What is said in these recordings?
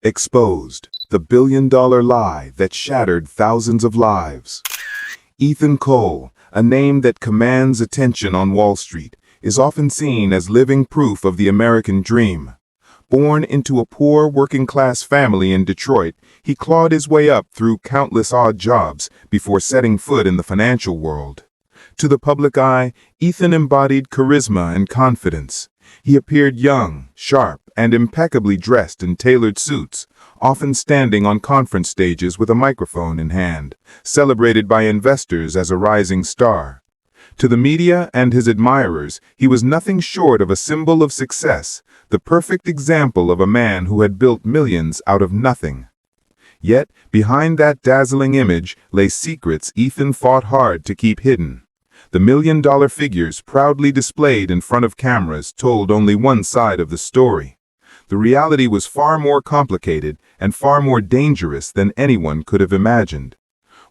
Exposed, the billion-dollar lie that shattered thousands of lives. Ethan Cole, a name that commands attention on Wall Street, is often seen as living proof of the American dream. Born into a poor working-class family in Detroit, he clawed his way up through countless odd jobs before setting foot in the financial world. To the public eye, Ethan embodied charisma and confidence. He appeared young, sharp, and impeccably dressed in tailored suits, often standing on conference stages with a microphone in hand, celebrated by investors as a rising star. To the media and his admirers, he was nothing short of a symbol of success, the perfect example of a man who had built millions out of nothing. Yet, behind that dazzling image lay secrets Ethan fought hard to keep hidden. The million-dollar figures proudly displayed in front of cameras told only one side of the story. The reality was far more complicated and far more dangerous than anyone could have imagined.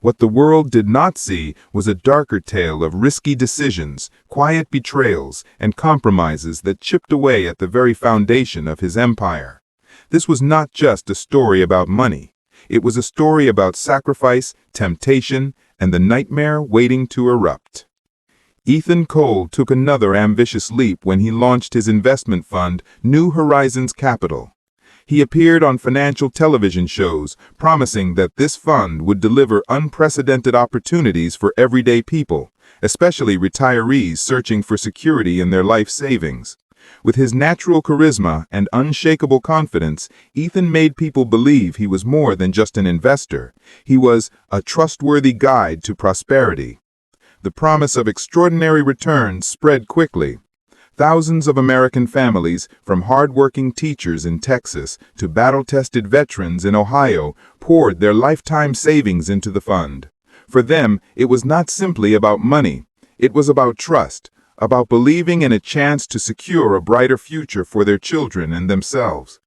What the world did not see was a darker tale of risky decisions, quiet betrayals, and compromises that chipped away at the very foundation of his empire. This was not just a story about money. It was a story about sacrifice, temptation, and the nightmare waiting to erupt. Ethan Cole took another ambitious leap when he launched his investment fund, New Horizons Capital. He appeared on financial television shows, promising that this fund would deliver unprecedented opportunities for everyday people, especially retirees searching for security in their life savings. With his natural charisma and unshakable confidence, Ethan made people believe he was more than just an investor. He was a trustworthy guide to prosperity. The promise of extraordinary returns spread quickly. Thousands of American families, from hard-working teachers in Texas to battle-tested veterans in Ohio, poured their lifetime savings into the fund. For them, it was not simply about money. It was about trust, about believing in a chance to secure a brighter future for their children and themselves.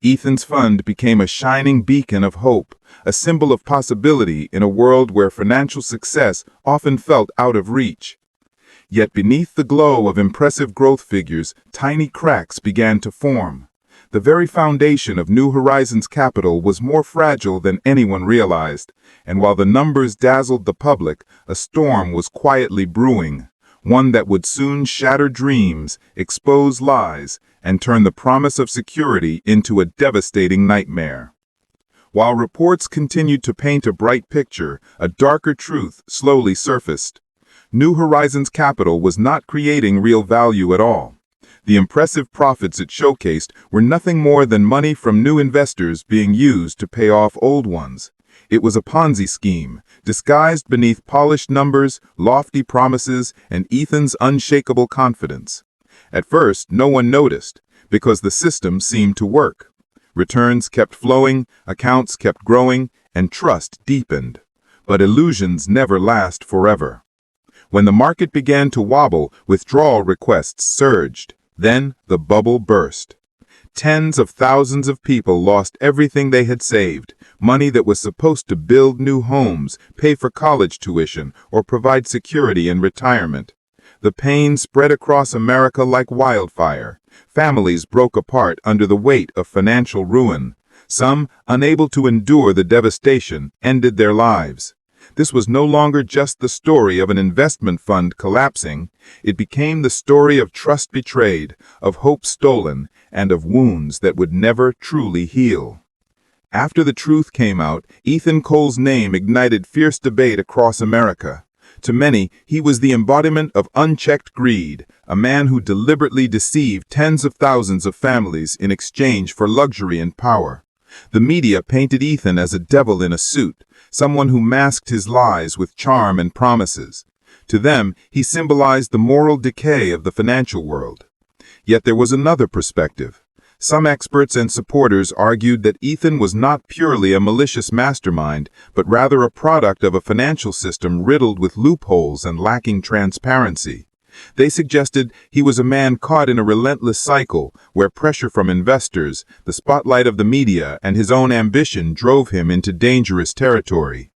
Ethan's fund became a shining beacon of hope, a symbol of possibility in a world where financial success often felt out of reach. Yet beneath the glow of impressive growth figures, tiny cracks began to form. The very foundation of New Horizons Capital was more fragile than anyone realized, and while the numbers dazzled the public, a storm was quietly brewing, one that would soon shatter dreams, expose lies, and turn the promise of security into a devastating nightmare. While reports continued to paint a bright picture, a darker truth slowly surfaced. New Horizons Capital was not creating real value at all. The impressive profits it showcased were nothing more than money from new investors being used to pay off old ones. It was a Ponzi scheme, disguised beneath polished numbers, lofty promises, and Ethan's unshakable confidence. At first, no one noticed, because the system seemed to work. Returns kept flowing, accounts kept growing, and trust deepened. But illusions never last forever. When the market began to wobble, withdrawal requests surged. Then the bubble burst. Tens of thousands of people lost everything they had saved, money that was supposed to build new homes, pay for college tuition, or provide security in retirement. The pain spread across America like wildfire. Families broke apart under the weight of financial ruin. Some, unable to endure the devastation, ended their lives. This was no longer just the story of an investment fund collapsing. It became the story of trust betrayed, of hope stolen, and of wounds that would never truly heal. After the truth came out, Ethan Cole's name ignited fierce debate across America. To many, he was the embodiment of unchecked greed, a man who deliberately deceived tens of thousands of families in exchange for luxury and power. The media painted Ethan as a devil in a suit, someone who masked his lies with charm and promises. To them, he symbolized the moral decay of the financial world. Yet there was another perspective. Some experts and supporters argued that Ethan was not purely a malicious mastermind, but rather a product of a financial system riddled with loopholes and lacking transparency. They suggested he was a man caught in a relentless cycle where pressure from investors, the spotlight of the media, and his own ambition drove him into dangerous territory.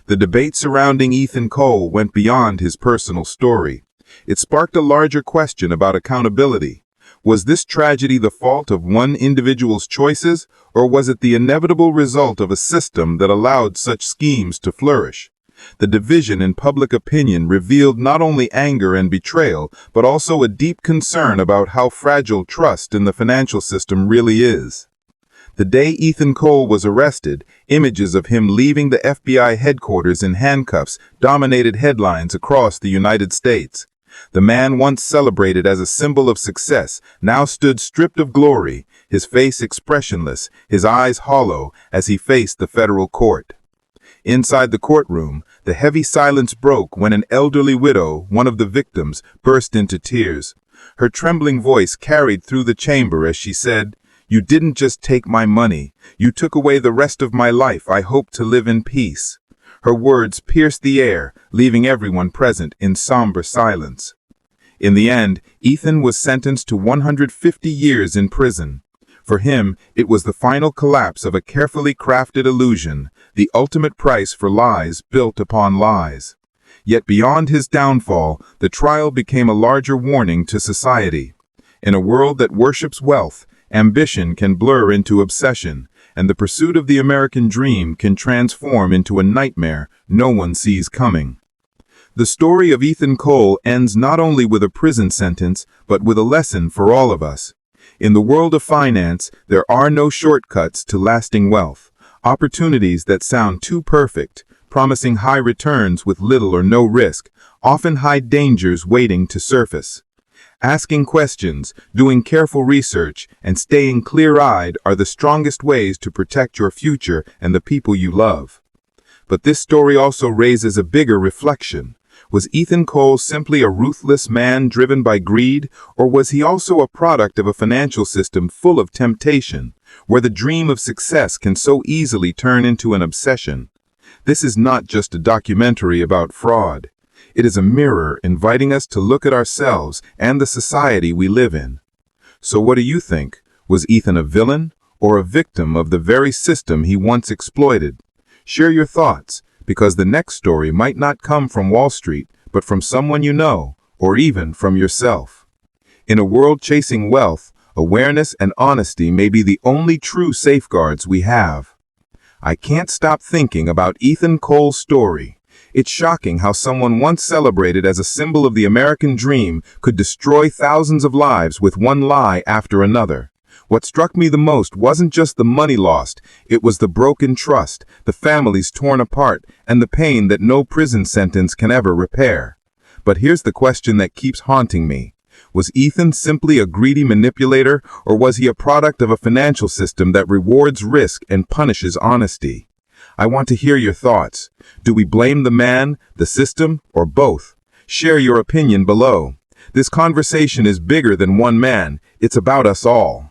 The debate surrounding Ethan Cole went beyond his personal story. It sparked a larger question about accountability. Was this tragedy the fault of one individual's choices, or was it the inevitable result of a system that allowed such schemes to flourish? The division in public opinion revealed not only anger and betrayal, but also a deep concern about how fragile trust in the financial system really is. The day Ethan Cole was arrested, images of him leaving the FBI headquarters in handcuffs dominated headlines across the United States. The man once celebrated as a symbol of success now stood stripped of glory, his face expressionless, his eyes hollow as he faced the federal court. Inside the courtroom, the heavy silence broke when an elderly widow, one of the victims, burst into tears. Her trembling voice carried through the chamber as she said, "You didn't just take my money, you took away the rest of my life I hope to live in peace." Her words pierced the air, leaving everyone present in somber silence. In the end, Ethan was sentenced to 150 years in prison. For him, it was the final collapse of a carefully crafted illusion, the ultimate price for lies built upon lies. Yet beyond his downfall, the trial became a larger warning to society. In a world that worships wealth, ambition can blur into obsession, and the pursuit of the American dream can transform into a nightmare no one sees coming. The story of Ethan Cole ends not only with a prison sentence, but with a lesson for all of us. In the world of finance, there are no shortcuts to lasting wealth. Opportunities that sound too perfect, promising high returns with little or no risk, often hide dangers waiting to surface. Asking questions, doing careful research, and staying clear-eyed are the strongest ways to protect your future and the people you love. But this story also raises a bigger reflection. Was Ethan Cole simply a ruthless man driven by greed, or was he also a product of a financial system full of temptation, where the dream of success can so easily turn into an obsession? This is not just a documentary about fraud. It is a mirror inviting us to look at ourselves and the society we live in. So what do you think? Was Ethan a villain or a victim of the very system he once exploited? Share your thoughts, because the next story might not come from Wall Street, but from someone you know, or even from yourself. In a world chasing wealth, awareness and honesty may be the only true safeguards we have. I can't stop thinking about Ethan Cole's story. It's shocking how someone once celebrated as a symbol of the American dream could destroy thousands of lives with one lie after another. What struck me the most wasn't just the money lost, it was the broken trust, the families torn apart, and the pain that no prison sentence can ever repair. But here's the question that keeps haunting me. Was Ethan simply a greedy manipulator, or was he a product of a financial system that rewards risk and punishes honesty? I want to hear your thoughts. Do we blame the man, the system, or both? Share your opinion below. This conversation is bigger than one man. It's about us all.